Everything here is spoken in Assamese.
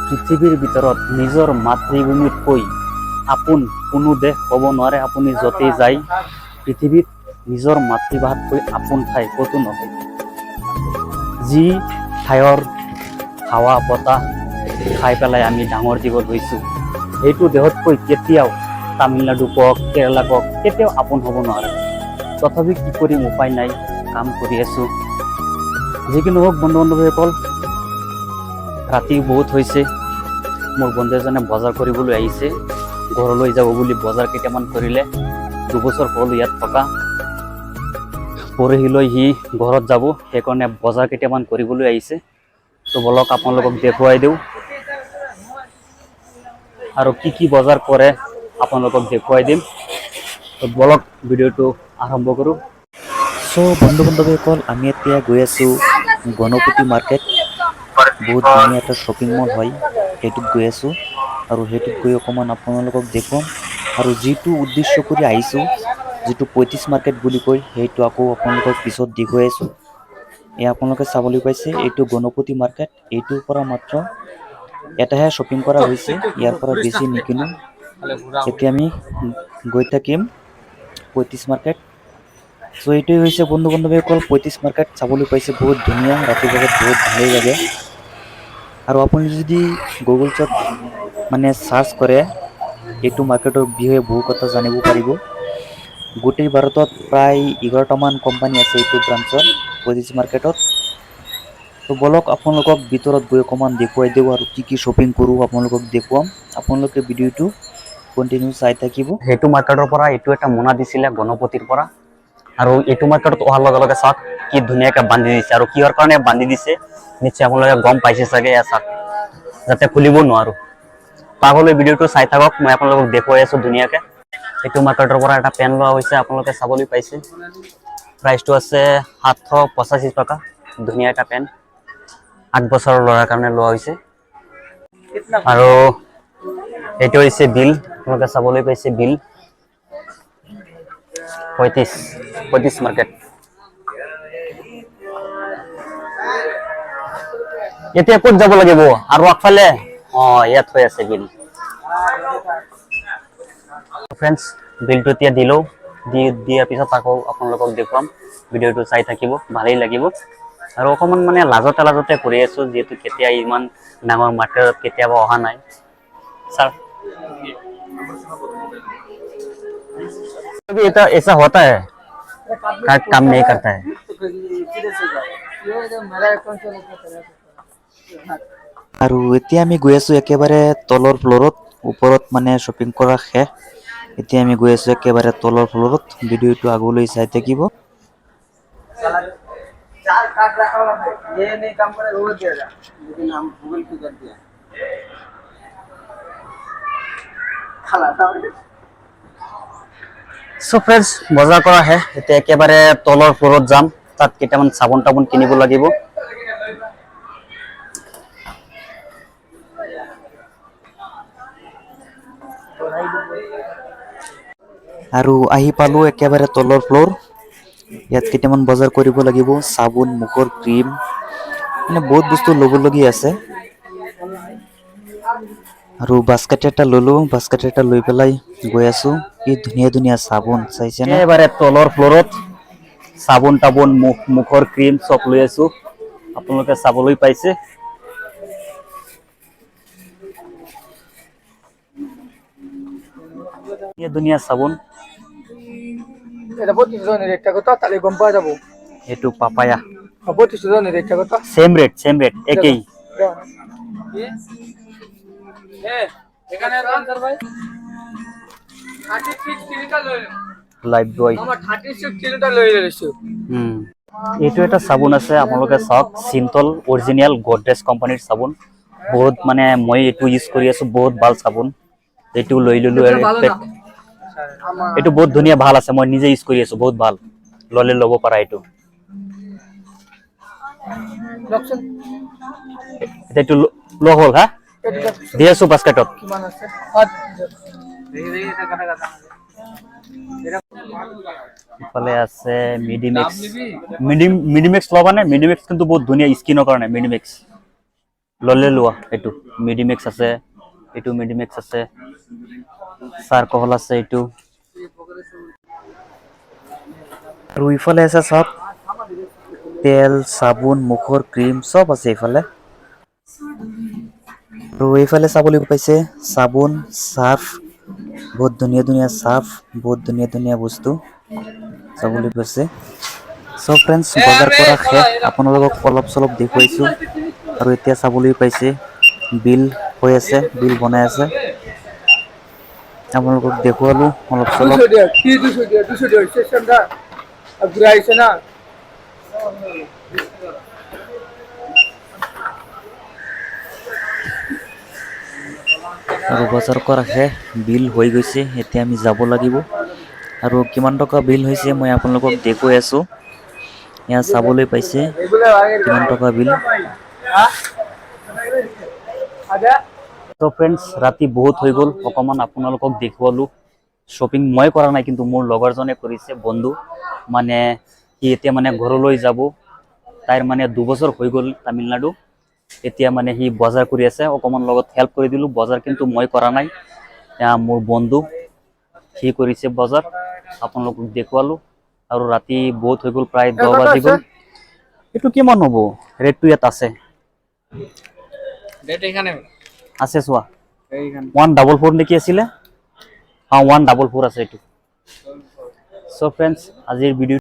পৃথিৱীৰ ভিতৰত নিজৰ মাতৃভূমিতকৈ আপোন কোনো দেশ হ'ব নোৱাৰে। আপুনি য'তেই যায় পৃথিৱীত নিজৰ মাতৃভাষাতকৈ আপোন ঠাই ক'তো নহয়। যি ঠাইৰ হাৱা বতাহ খাই পেলাই আমি ডাঙৰ দীঘল হৈছোঁ, সেইটো দেশতকৈ কেতিয়াও তামিলনাডু কওক কেৰেলা কওক কেতিয়াও আপোন হ'ব নোৱাৰে। তথাপি কি কৰিম, উপায় নাই, কাম কৰি আছোঁ। যিকোনো হওক বন্ধু বান্ধৱীসকল, ৰাতি বহুত হৈছে। মোৰ বন্ধু এজনে বজাৰ কৰিবলৈ আহিছে, ঘৰলৈ যাব বুলি বজাৰ কেইটামান কৰিলে। 2 বছৰ হ'ল ইয়াত থকা, পৰহিলৈ সি ঘৰত যাব, সেইকাৰণে বজাৰ কেইটামান কৰিবলৈ আহিছে। তো বলক আপোনালোকক দেখুৱাই দিওঁ আৰু কি বজাৰ কৰে আপোনালোকক দেখুৱাই দিম। তো বলক ভিডিঅ'টো আৰম্ভ কৰোঁ। বন্ধু বান্ধৱীসকল, আমি এতিয়া গৈ আছোঁ গণপতি মাৰ্কেট। বহুত ধুনীয়া এটা শ্বপিং মল হয়, সেইটোত গৈ আছোঁ আৰু সেইটোত গৈ অকণমান আপোনালোকক দেখুৱাম। আৰু যিটো উদ্দেশ্য কৰি আহিছোঁ, যিটো 35 মাৰ্কেট বুলি কয়, সেইটো আকৌ আপোনালোকক পিছত দেখুৱাই আছোঁ। আপোনালোকে চাবলৈ পাইছে, এইটো গণপতি মাৰ্কেট। এইটোৰ পৰা মাত্ৰ এটাহে শ্বপিং কৰা হৈছে, ইয়াৰ পৰা বেছি নিকিনো। এতিয়া আমি গৈ থাকিম 35 মাৰ্কেট। এইটোৱে হৈছে বন্ধু বান্ধৱীসকল 35 মাৰ্কেট। চাবলৈ পাইছে বহুত ধুনীয়া, ৰাতি বজাত বহুত ভালেই লাগে। আৰু আপুনি যদি গুগলছত মানে চাৰ্চ কৰে, এইটো মাৰ্কেটৰ বিষয়ে বহু কথা জানিব পাৰিব। গোটেই ভাৰতত প্ৰায় 11টামান কোম্পানী আছে এইটো ব্ৰাঞ্চৰ 35 মাৰ্কেটত। তো বলক আপোনালোকক ভিতৰত গৈ অকণমান দেখুৱাই দিওঁ আৰু কি শ্বপিং কৰোঁ আপোনালোকক দেখুৱাম। আপোনালোকে ভিডিঅ'টো কণ্টিনিউ চাই থাকিব। সেইটো মাৰ্কেটৰ পৰা এইটো এটা মোনা দিছিলে গণপতিৰ পৰা, আৰু এইটো মাৰ্কেটত অহাৰ লগে লগে চাওক কি ধুনীয়াকৈ বান্ধি দিছে। আৰু কিহৰ কাৰণে বান্ধি দিছে নিশ্চয় আপোনালোকে গম পাইছে চাগে। চাওক, যাতে খুলিব নোৱাৰোঁ। আগলৈ ভিডিঅ'টো চাই থাকক, মই আপোনালোকক দেখুৱাই আছোঁ ধুনীয়াকৈ। এইটো মাৰ্কেটৰ পৰা এটা পেন লোৱা হৈছে, আপোনালোকে চাবলৈ পাইছে। প্ৰাইচটো আছে 785 টকা। ধুনীয়া এটা পেন, 8 বছৰৰ ল'ৰাৰ কাৰণে লোৱা হৈছে। আৰু এইটো হৈছে বিল, আপোনালোকে চাবলৈ পাইছে বিল। 35 মাৰ্কেট। এতিয়া ক'ত যাব লাগিব আৰু আগফালে ইয়াত হৈ আছে বিল। ফ্ৰেণ্ডছ, বিলটো এতিয়া দিলোঁ, দিয়াৰ পিছত আকৌ আপোনালোকক দেখুৱাম। ভিডিঅ'টো চাই থাকিব, ভালেই লাগিব। আৰু অকণমান মানে লাজতে কৰি আছোঁ, যিহেতু কেতিয়া ইমান ডাঙৰ মাৰ্কেটত কেতিয়াবা অহা নাই। ছাৰ ऐसा होता है, काम नहीं करता है। আৰু এতিয়া আমি গৈ আছোঁ একেবাৰে তলৰ ফ্ল'ৰত। ওপৰত মানে শ্বপিং কৰা শেষ। এতিয়া আমি গৈ আছোঁ একেবাৰে তলৰ ফ্ল'ৰত। ভিডিঅ'টো আগলৈ চাই থাকিব। ফ্ৰেণ্ডছ, বজাৰ কৰা শেষ। এতিয়া একেবাৰে তলৰ ফ্ল'ৰত যাম, তাত কেইটামান চাবোন তাবোন কিনিব লাগিব। আৰু আহি পালোঁ একেবাৰে তলৰ ফ্ল'ৰ। ইয়াত কেইটামান বজাৰ কৰিব লাগিব, চাবোন, মুখৰ ক্ৰীম, মানে বহুত বস্তু ল'বলগীয়া আছে। আৰু বাস্কেট এটা ল'লোঁ, বাস্কেট এটা লৈ পেলাই গৈ আছোঁ। কি ধুনীয়া ধুনীয়া চাবোন, চাইছেনে? একেবাৰে তলৰ ফ্ল'ৰত চাবোন তাবোন, মুখৰ ক্ৰীম চব লৈ আছোঁ, আপোনালোকে চাবলৈ পাইছে। ধুনীয়া চাবোন। এইটো পাপায়া, চেম ৰেট একেই। এইটো এটা চাবোন আছে, আপোনালোকে চাওক, চিন্তল অৰিজিনেল গডৰেজ কোম্পানীৰ চাবোন। বহুত মানে মই এইটো ইউজ কৰি আছোঁ, বহুত ভাল চাবোন। এইটো লৈ ল'লোঁ। এইটো বহুত ধুনীয়া, ভাল আছে, মই নিজে ইউজ কৰি আছোঁ, বহুত ভাল। ল'ব পাৰা এইটো। এইটো লগ হ'ল হা, দি আছোঁ বাস্কেটত। ইফালে আছে মিডিমেক্স ল'বা নে? মিডিমেক্স কিন্তু বহুত ধুনীয়া স্কিনৰ কাৰণে। মিডিমেক্স ললে লোৱা এইটো মিডিমেক্স আছে, এইটো মিডিমেক্স আছে, চাৰ্কহল আছে এইটো, আৰু ইফালে আছে চাওক তেল চাবোন মুখৰ ক্ৰীম চব আছে এইফালে। আৰু এইফালে চাবলৈ পাইছে চাবোন চাৰ্ফ, বহুত ধুনীয়া ধুনীয়া চাৰ্ফ, বহুত ধুনীয়া ধুনীয়া বস্তু চাবলৈ পাইছে। চব ফ্ৰেণ্ডছ বজাৰ কৰা শেষ, আপোনালোকক অলপ চলপ দেখুৱাইছো। আৰু এতিয়া চাবলৈ পাইছে বিল হৈ আছে, বিল বনাই আছে, আপোনালোকক দেখুৱালো অলপ চলপ। আৰু বজাৰ কৰা শেষ, বিল হৈ গৈছে, এতিয়া আমি যাব লাগিব। আৰু কিমান টকা বিল হৈছে মই আপোনালোকক দেখুৱাই আছো, এয়া চাবলৈ পাইছে কিমান টকা বিল। তো ফ্ৰেণ্ডছ ৰাতি বহুত হৈ গ'ল, অকণমান আপোনালোকক দেখুৱালো। শ্বপিং মই কৰা নাই কিন্তু মোৰ লগৰজনে কৰিছে, বন্ধু মানে সি এতিয়া মানে ঘৰলৈ যাব, তাইৰ মানে 2 বছৰ হৈ গ'ল তামিলনাডু। এতিয়া মানে সি বজাৰ কৰি আছে, অকণমান লগত হেল্প কৰি দিলোঁ। বজাৰ কিন্তু মই কৰা নাই, মোৰ বন্ধু সি কৰিছে বজাৰ, আপোনালোকক দেখুৱালো। আৰু ৰাতি বহুত হৈ গ'ল, প্ৰায় 10 বাজি গ'ল। এইটো কিমান হ'ব ৰেটটো? ইয়াত আছে আছে চোৱা 144 নেকি আছিলে? 144 আছে এইটো। সো ফ্ৰেণ্ডছ আজিৰ ভিডিঅ